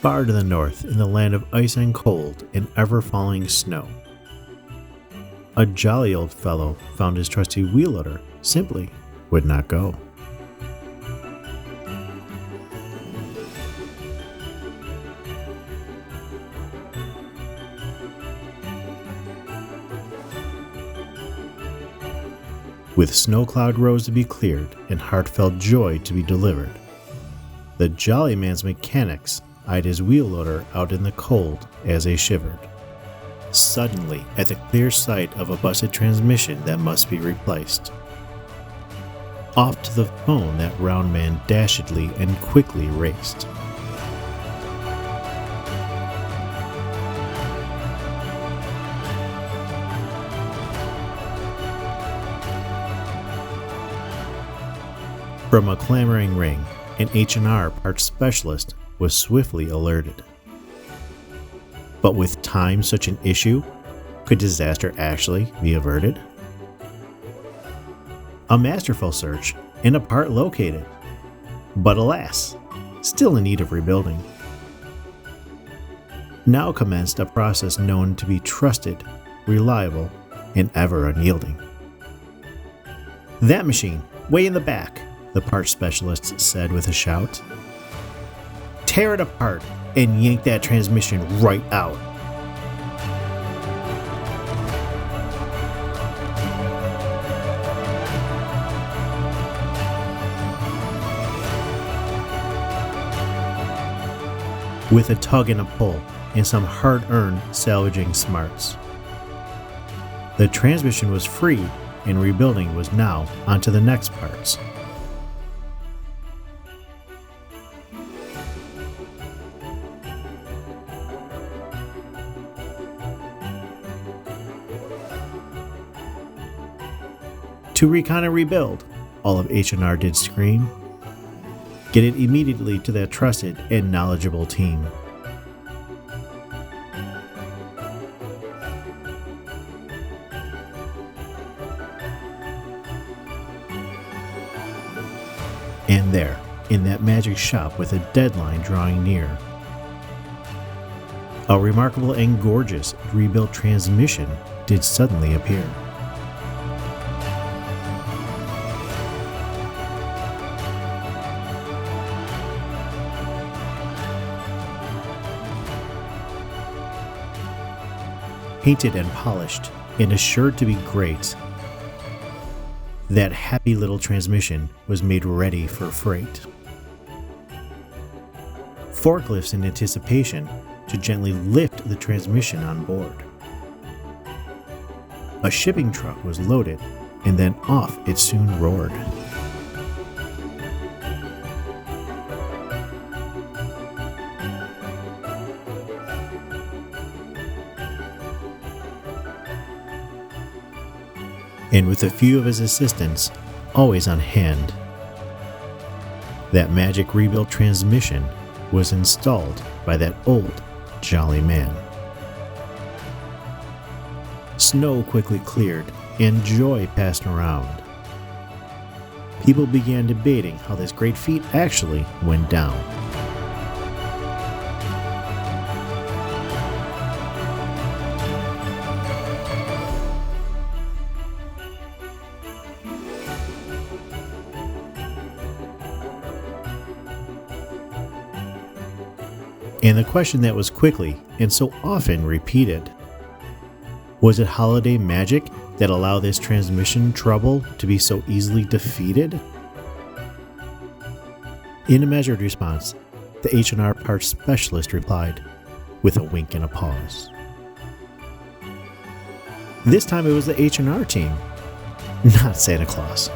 Far to the north, in the land of ice and cold and ever-falling snow, a jolly old fellow found his trusty wheel loader simply would not go. With snow cloud rows to be cleared and heartfelt joy to be delivered, the jolly man's mechanics eyed his wheel loader out in the cold as they shivered. Suddenly, at the clear sight of a busted transmission that must be replaced, off to the phone that round man dashedly and quickly raced. From a clamoring ring, an H&R parts specialist was swiftly alerted. But with time such an issue, could disaster actually be averted? A masterful search and a part located, but alas, still in need of rebuilding. Now commenced a process known to be trusted, reliable, and ever unyielding. "That machine, way in the back," the parts specialist said with a shout. "Tear it apart and yank that transmission right out." With a tug and a pull and some hard-earned salvaging smarts, the transmission was freed and rebuilding was now onto the next parts. "To recon and rebuild," all of H&R did scream. "Get it immediately to that trusted and knowledgeable team." And there, in that magic shop with a deadline drawing near, a remarkable and gorgeous rebuilt transmission did suddenly appear. Painted and polished and assured to be great, that happy little transmission was made ready for freight. Forklifts in anticipation to gently lift the transmission on board. A shipping truck was loaded, and then off it soon roared. And with a few of his assistants always on hand, that magic rebuilt transmission was installed by that old jolly man. Snow quickly cleared and joy passed around. People began debating how this great feat actually went down. And the question that was quickly and so often repeated: was it holiday magic that allowed this transmission trouble to be so easily defeated? In a measured response, the H&R parts specialist replied, with a wink and a pause. This time it was the H&R team, not Santa Claus.